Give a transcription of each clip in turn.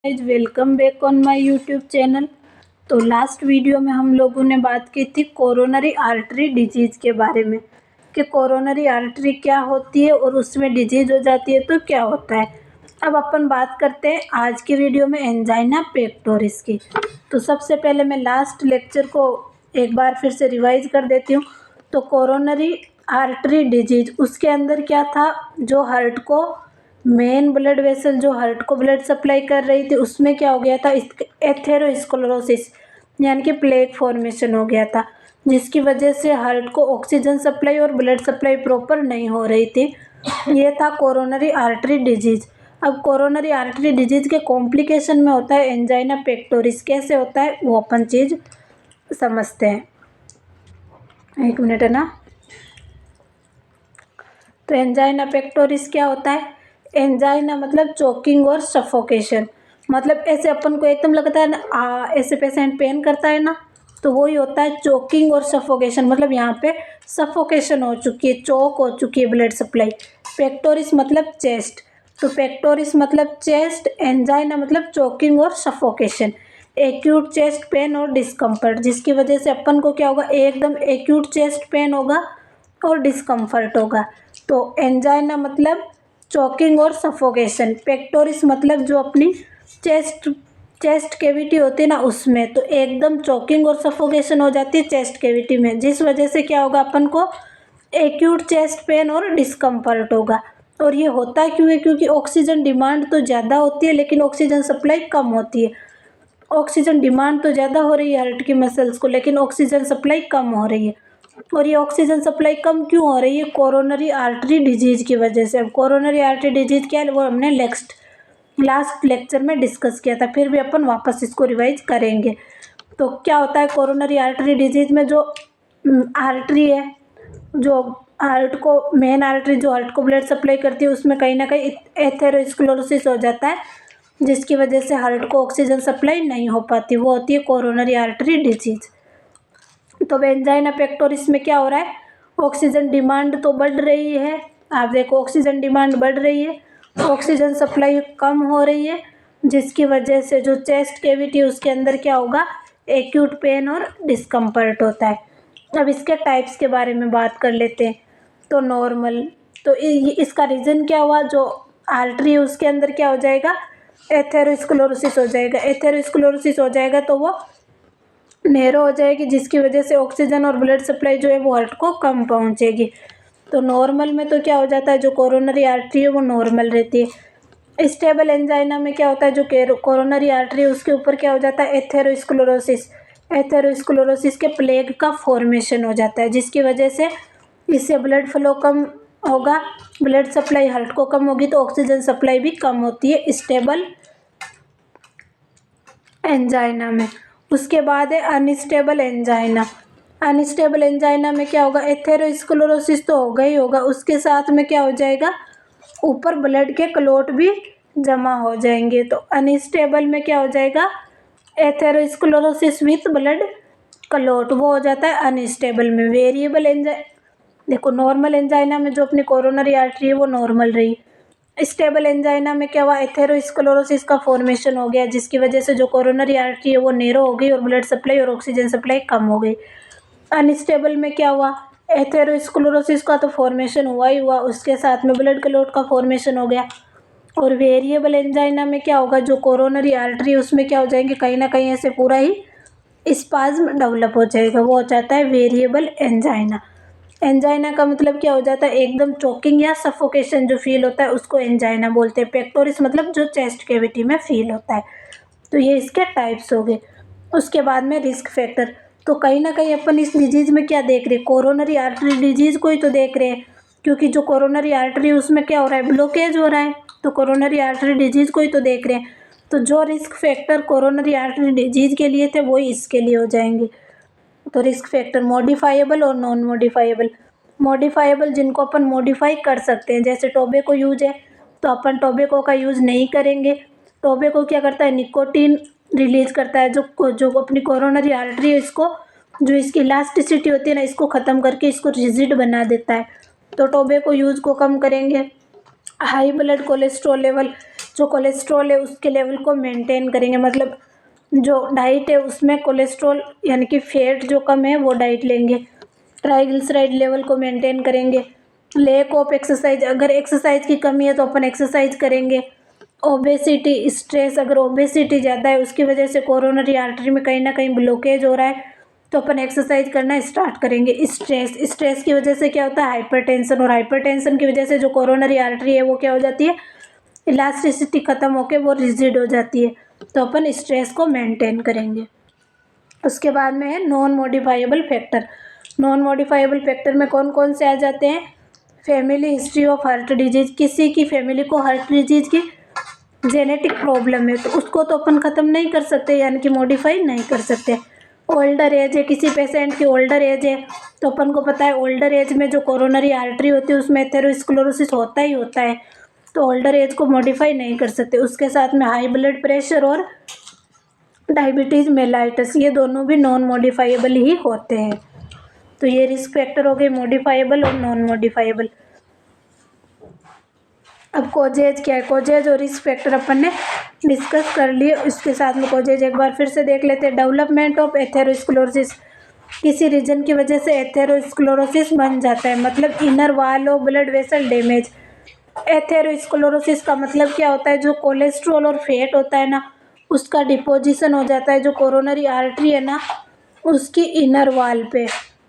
Guys, welcome back on my YouTube channel. तो last video में हम लोगों ने बात की थी कोरोनरी आर्टरी डिजीज़ के बारे में कि कोरोनरी आर्टरी क्या होती है और उसमें डिजीज़ हो जाती है तो क्या होता है। अब अपन बात करते हैं आज की वीडियो में एंजाइना पेक्टोरिस की। तो सबसे पहले मैं लास्ट लेक्चर को एक बार फिर से रिवाइज कर देती हूँ। तो कोरोनरी आर्टरी डिजीज़ उसके अंदर क्या था, जो हार्ट को मेन ब्लड वेसल जो हार्ट को ब्लड सप्लाई कर रही थी उसमें क्या हो गया था, एथेरोस्क्लेरोसिस यानी कि प्लेग फॉर्मेशन हो गया था, जिसकी वजह से हार्ट को ऑक्सीजन सप्लाई और ब्लड सप्लाई प्रॉपर नहीं हो रही थी। ये था कोरोनरी आर्टरी डिजीज़। अब कोरोनरी आर्टरी डिजीज़ के कॉम्प्लिकेशन में होता है एंजाइना पेक्टोरिस। कैसे होता है वो अपन चीज़ समझते हैं। एक मिनट है ना। तो एंजाइना पेक्टोरिस क्या होता है? एंजाइना मतलब चोकिंग और सफोकेशन। मतलब ऐसे अपन को एकदम लगता है ना, ऐसे पेशेंट पेन करता है ना, तो वही होता है चोकिंग और सफोकेशन। मतलब यहाँ पे सफोकेशन हो चुकी है, चोक हो चुकी है ब्लड सप्लाई। पेक्टोरिस मतलब चेस्ट, तो पेक्टोरिस मतलब चेस्ट, एंजाइना मतलब चोकिंग और सफोकेशन, एक्यूट चेस्ट पेन और डिस्कम्फर्ट, जिसकी वजह से अपन को क्या होगा, एकदम एक्यूट चेस्ट पेन होगा और डिस्कम्फर्ट होगा। तो एंजाइना मतलब चोकिंग और सफोकेशन, पेक्टोरिस मतलब जो अपनी चेस्ट कैविटी होती है ना उसमें, तो एकदम चोकिंग और सफोकेशन हो जाती है चेस्ट कैविटी में, जिस वजह से क्या होगा, अपन को एक्यूट चेस्ट पेन और डिस्कम्फर्ट होगा। और ये होता क्यों है? क्योंकि ऑक्सीजन डिमांड तो ज़्यादा होती है लेकिन ऑक्सीजन सप्लाई कम होती है। ऑक्सीजन डिमांड तो ज़्यादा हो रही है हार्ट की मसल्स को, लेकिन ऑक्सीजन सप्लाई कम हो रही है। और ये ऑक्सीजन सप्लाई कम क्यों हो रही है? कोरोनरी आर्टरी डिजीज़ की वजह से। अब कोरोनरी आर्टरी डिजीज़ क्या है वो हमने लास्ट लेक्चर में डिस्कस किया था, फिर भी अपन वापस इसको रिवाइज करेंगे। तो क्या होता है कोरोनरी आर्टरी डिजीज़ में, जो आर्टरी है, जो हार्ट को मेन आर्टरी जो हार्ट को ब्लड सप्लाई करती है उसमें कहीं ना कहीं एथेरोस्क्लेरोसिस हो जाता है, जिसकी वजह से हार्ट को ऑक्सीजन सप्लाई नहीं हो पाती, वो होती है कोरोनरी आर्टरी डिजीज़। तो एंजाइना पेक्टोरिस में क्या हो रहा है, ऑक्सीजन डिमांड तो बढ़ रही है। आप देखो ऑक्सीजन डिमांड बढ़ रही है, ऑक्सीजन सप्लाई कम हो रही है, जिसकी वजह से जो चेस्ट कैविटी उसके अंदर क्या होगा, एक्यूट पेन और डिस्कम्फर्ट होता है। अब इसके टाइप्स के बारे में बात कर लेते हैं। तो नॉर्मल, तो इसका रीज़न क्या हुआ, जो आर्टरी है उसके अंदर क्या हो जाएगा, एथेरोस्क्लेरोसिस हो जाएगा। एथेरोस्क्लेरोसिस हो जाएगा तो वो नैरो हो जाएगी, जिसकी वजह से ऑक्सीजन और ब्लड सप्लाई जो है वो हार्ट को कम पहुंचेगी। तो नॉर्मल में तो क्या हो जाता है, जो कोरोनरी आर्टरी है वो नॉर्मल रहती है। स्टेबल एंजाइना में क्या होता है, जो कोरोनरी आर्टरी है उसके ऊपर क्या हो जाता है, एथेरोस्क्लेरोसिस। एथेरोस्क्लेरोसिस के प्लेग का फॉर्मेशन हो जाता है, जिसकी वजह से इससे ब्लड फ्लो कम होगा, ब्लड सप्लाई हार्ट को कम होगी, तो ऑक्सीजन सप्लाई भी कम होती है स्टेबल एंजाइना में। उसके बाद है अनस्टेबल एंजाइना। अनस्टेबल एंजाइना में क्या होगा, एथेरोस्क्लेरोसिस तो होगा ही होगा, उसके साथ में क्या हो जाएगा, ऊपर ब्लड के क्लॉट भी जमा हो जाएंगे। तो अनस्टेबल में क्या हो जाएगा, एथेरोस्क्लेरोसिस विथ ब्लड क्लॉट, वो हो जाता है अनस्टेबल में। वेरिएबल देखो नॉर्मल एंजाइना में जो अपनी कोरोनरी आर्टरी है वो नॉर्मल रही। स्टेबल एंजाइना में क्या हुआ, एथेरोस्क्लेरोसिस का फॉर्मेशन हो गया, जिसकी वजह से जो कोरोनरी आर्टरी है वो नैरो हो गई और ब्लड सप्लाई और ऑक्सीजन सप्लाई कम हो गई। अनस्टेबल में क्या हुआ, एथेरोस्क्लेरोसिस का तो फॉर्मेशन हुआ ही हुआ, उसके साथ में ब्लड क्लॉट का फॉर्मेशन हो गया। और वेरिएबल एंजाइना में क्या होगा, जो कोरोनरी आर्टरी है उसमें क्या हो जाएंगे, कहीं ना कहीं ऐसे पूरा ही स्पाज्म डेवलप हो जाएगा, वो हो जाता है वेरिएबल एंजाइना। एंजाइना का मतलब क्या हो जाता है, एकदम चोकिंग या सफोकेशन जो फील होता है उसको एंजाइना बोलते हैं। पेक्टोरिस मतलब जो चेस्ट कैविटी में फील होता है। तो ये इसके टाइप्स हो गए। उसके बाद में रिस्क फैक्टर। तो कहीं ना कहीं अपन इस डिजीज़ में क्या देख रहे हैं, कोरोनरी आर्टरी डिजीज़ को ही तो देख रहे हैं, क्योंकि जो कोरोनरी आर्टरी उसमें क्या हो रहा है, ब्लॉकेज हो रहा है, तो कोरोनरी आर्टरी डिजीज़ को ही तो देख रहे हैं। तो जो risk factor coronary artery disease के लिए थे वही इसके लिए हो जाएंगे। तो रिस्क फैक्टर मॉडिफाइबल और नॉन मॉडिफाइबल। मॉडिफाइबल जिनको अपन मॉडिफाई कर सकते हैं, जैसे टोबैको यूज है तो अपन टोबैको का यूज़ नहीं करेंगे। टोबैको क्या करता है, निकोटीन रिलीज करता है, जो अपनी कोरोनरी आर्टरी है इसको, जो इसकी इलास्टिसिटी होती है ना, इसको ख़त्म करके इसको रिजिड बना देता है। तो टोबैको यूज़ को कम करेंगे। हाई ब्लड कोलेस्ट्रॉल लेवल, जो कोलेस्ट्रॉल है उसके लेवल को मेंटेन करेंगे, मतलब जो डाइट है उसमें कोलेस्ट्रॉल यानी कि फैट जो कम है वो डाइट लेंगे। ट्राइग्लिसराइड लेवल को मेंटेन करेंगे। लैक ऑफ एक्सरसाइज, अगर एक्सरसाइज की कमी है तो अपन एक्सरसाइज करेंगे। ओबेसिटी, स्ट्रेस, अगर ओबेसिटी ज़्यादा है उसकी वजह से कोरोनरी आर्टरी में कहीं ना कहीं ब्लॉकेज हो रहा है तो अपन एक्सरसाइज करना स्टार्ट करेंगे। स्ट्रेस की वजह से क्या होता है, हाइपरटेंशन, और हाइपरटेंशन की वजह से जो कोरोनरी आर्टरी है वो क्या हो जाती है, इलास्टिसिटी ख़त्म होकर वो रिजिड हो जाती है, तो अपन स्ट्रेस को मेंटेन करेंगे। उसके बाद में है non modifiable factor. Non modifiable factor में कौन कौन से आ जाते हैं, family history of heart disease, किसी की फैमिली को हार्ट डिजीज की जेनेटिक प्रॉब्लम है तो उसको तो अपन ख़त्म नहीं कर सकते, यानी कि मॉडिफाई नहीं कर सकते। ओल्डर एज है, किसी पेशेंट की ओल्डर एज है तो अपन को पता है ओल्डर एज में जो कोरोनरी आर्टरी होती है उसमें एथेरोस्क्लेरोसिस होता ही होता है, तो ओल्डर एज को मॉडिफाई नहीं कर सकते। उसके साथ में हाई ब्लड प्रेशर और डायबिटीज़ मेलाइटस, ये दोनों भी नॉन मॉडिफाइबल ही होते हैं। तो ये रिस्क फैक्टर हो गए मॉडिफाइबल और नॉन मॉडिफाइबल। अब कोजेज क्या है, कोजेज और रिस्क फैक्टर अपन ने डिस्कस कर लिए, इसके साथ में कोजेज एक बार फिर से देख लेते हैं। डेवलपमेंट ऑफ एथेरोस्क्लेरोसिस, किसी रीजन की वजह से एथेरोस्क्लेरोसिस बन जाता है, मतलब inner wall of blood vessel damage. Atherosclerosis का मतलब क्या होता है, जो कोलेस्ट्रॉल और फैट होता है ना उसका डिपोजिशन हो जाता है जो कोरोनरी आर्टरी है ना उसकी इनर वॉल पे,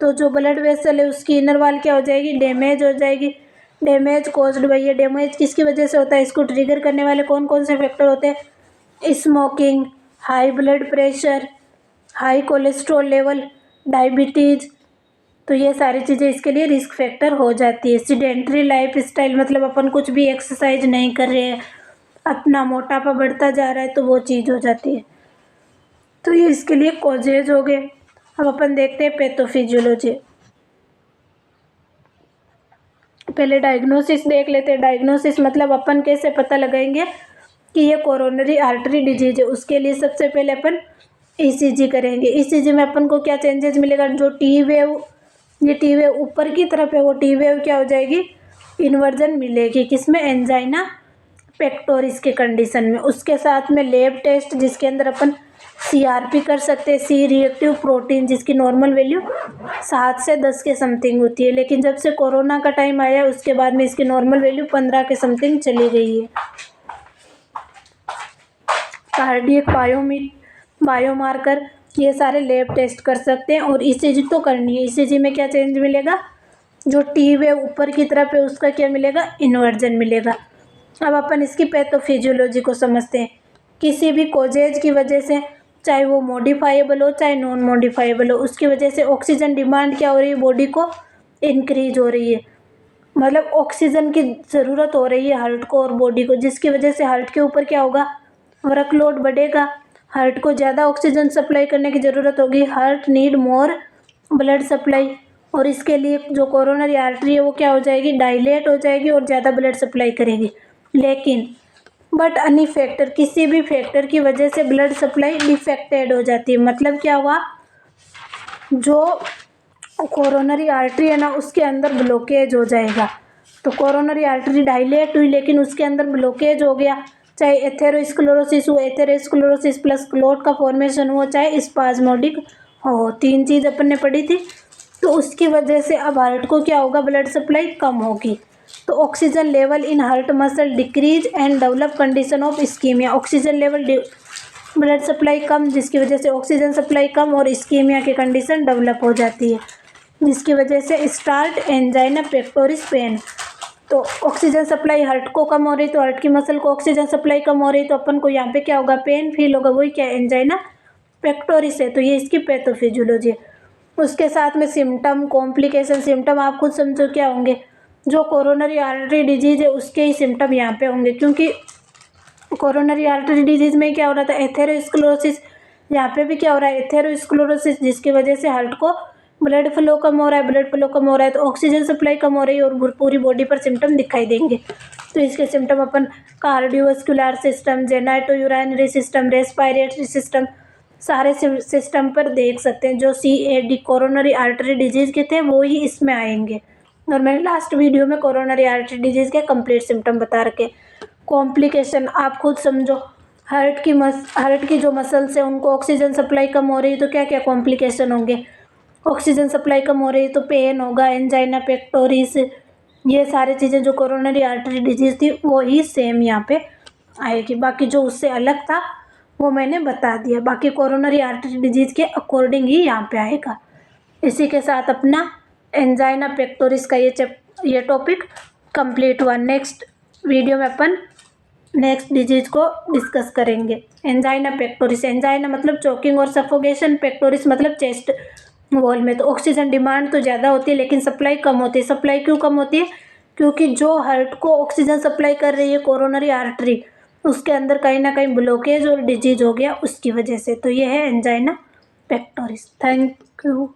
तो जो ब्लड वेसल है उसकी इनर वॉल क्या हो जाएगी, डैमेज हो जाएगी। डैमेज कॉज्ड बाय, ये डैमेज किसकी वजह से होता है, इसको ट्रिगर करने वाले कौन कौन से फैक्टर होते हैं, smoking, high blood pressure, high cholesterol level, diabetes, तो ये सारी चीज़ें इसके लिए रिस्क फैक्टर हो जाती है। सीडेंटरी लाइफ स्टाइल, मतलब अपन कुछ भी एक्सरसाइज नहीं कर रहे हैं, अपना मोटापा बढ़ता जा रहा है तो वो चीज़ हो जाती है, तो ये इसके लिए कॉजेज हो गए। अब अपन देखते हैं पैथोफिजियोलॉजी। पहले डायग्नोसिस देख लेते हैं। डायग्नोसिस मतलब अपन कैसे पता लगाएंगे कि ये कोरोनरी आर्टरी डिजीज है, उसके लिए सबसे पहले अपन ईसीजी करेंगे। ईसीजी में अपन को क्या चेंजेस मिलेगा, जो टी वेव, ये टी वेव ऊपर की तरफ है वो टी वेव क्या हो जाएगी, इन्वर्जन मिलेगी, किसमें, एंजाइना पेक्टोरिस के कंडीशन में। उसके साथ में लैब टेस्ट जिसके अंदर अपन सीआरपी कर सकते हैं, सी रिएक्टिव प्रोटीन, जिसकी नॉर्मल वैल्यू 7 से 10 के समथिंग होती है, लेकिन जब से कोरोना का टाइम आया उसके बाद में इसकी नॉर्मल वैल्यू 15 के समथिंग चली गई है। कार्डियक बायोमार्कर, ये सारे लैब टेस्ट कर सकते हैं, और ईसीजी तो करनी है। ईसीजी में क्या चेंज मिलेगा, जो टी वेव ऊपर की तरफ है उसका क्या मिलेगा, इन्वर्जन मिलेगा। अब अपन इसकी पैथोफिजियोलॉजी को समझते हैं। किसी भी कोजेज की वजह से, चाहे वो मॉडिफाइबल हो चाहे नॉन मॉडिफाइबल हो, उसकी वजह से ऑक्सीजन डिमांड क्या हो रही है, बॉडी को इंक्रीज हो रही है, मतलब ऑक्सीजन की ज़रूरत हो रही है हार्ट को और बॉडी को, जिसकी वजह से हार्ट के ऊपर क्या होगा, वर्कलोड बढ़ेगा, हार्ट को ज़्यादा ऑक्सीजन सप्लाई करने की ज़रूरत होगी, heart need more blood supply, और इसके लिए जो कोरोनरी आर्टरी है वो क्या हो जाएगी, डायलेट हो जाएगी और ज़्यादा ब्लड सप्लाई करेगी। लेकिन बट अन्य फैक्टर, किसी भी फैक्टर की वजह से ब्लड सप्लाई डिफेक्टेड हो जाती है, मतलब क्या हुआ, जो कोरोनरी आर्टरी है ना उसके अंदर ब्लॉकेज हो जाएगा, तो कोरोनरी आर्टरी डायलेट हुई लेकिन उसके अंदर ब्लॉकेज हो गया, चाहे एथेरोस्क्लेरोसिस हो, एथेरोस्क्लेरोसिस प्लस क्लॉट का फॉर्मेशन हो, चाहे स्पाज्मोडिक हो, 3 चीज़ अपन ने पढ़ी थी, तो उसकी वजह से अब हार्ट को क्या होगा, ब्लड सप्लाई कम होगी, तो oxygen level in heart muscle decrease and develop condition of ischemia. Oxygen level, blood supply कम, जिसकी वजह से ऑक्सीजन सप्लाई कम और इस्कीमिया की कंडीशन डेवलप हो जाती है, जिसकी वजह से स्टार्ट एंजाइना पेक्टोरिस पेन। तो ऑक्सीजन सप्लाई हार्ट को कम हो रही, तो हार्ट की मसल को ऑक्सीजन सप्लाई कम हो रही, तो अपन को यहाँ पे क्या होगा, पेन फील होगा, वही क्या, एंजाइना पेक्टोरिस है, तो ये इसकी पैथोफिजियोलॉजी है। उसके साथ में सिम्टम, कॉम्प्लिकेशन, सिम्टम आप खुद समझो क्या होंगे, जो कोरोनरी आर्टरी डिजीज है उसके ही सिम्टम यहाँ पे होंगे, क्योंकि कोरोनरी आर्टरी डिजीज में क्या हो रहा था, एथेरोस्क्लेरोसिस, यहाँ पे भी क्या हो रहा है, एथेरोस्क्लेरोसिस, जिसकी वजह से हार्ट को ब्लड फ्लो कम हो रहा है, ब्लड फ्लो कम हो रहा है तो ऑक्सीजन सप्लाई कम हो रही है और पूरी बॉडी पर सिम्टम दिखाई देंगे। तो इसके सिम्टम अपन cardiovascular system, genito urinary system, respiratory system, सारे सिस्टम पर देख सकते हैं। जो CAD कोरोनरी आर्टरी डिजीज़ के थे वो ही इसमें आएंगे, और मैंने लास्ट वीडियो में कोरोनरी आर्टरी डिजीज़ के कंप्लीट सिम्टम बता रखे। कॉम्प्लिकेशन आप खुद समझो, हार्ट की जो मसल्स है उनको ऑक्सीजन सप्लाई कम हो रही है तो क्या क्या कॉम्प्लिकेशन होंगे। ऑक्सीजन सप्लाई कम हो रही है तो पेन होगा, एंजाइना पेक्टोरिस, ये सारी चीज़ें जो कोरोनरी आर्टरी डिजीज़ थी वो ही सेम यहाँ पे आएगी। बाकी जो उससे अलग था वो मैंने बता दिया, बाकी कोरोनरी आर्टरी डिजीज़ के अकॉर्डिंग ही यहाँ पे आएगा। इसी के साथ अपना एंजाइना पेक्टोरिस का ये टॉपिक कंप्लीट हुआ। नेक्स्ट वीडियो में अपन नेक्स्ट डिजीज़ को डिस्कस करेंगे। एंजाइना पेक्टोरिस, एंजाइना मतलब चोकिंग और सफोकेशन, पेक्टोरिस मतलब चेस्ट वॉल में। तो ऑक्सीजन डिमांड तो ज़्यादा होती है लेकिन सप्लाई कम होती है। सप्लाई क्यों कम होती है? क्योंकि जो हार्ट को ऑक्सीजन सप्लाई कर रही है कोरोनरी आर्टरी, उसके अंदर कहीं ना कहीं ब्लॉकेज और डिजीज हो गया उसकी वजह से। तो ये है एंजाइना पेक्टोरिस। Thank you.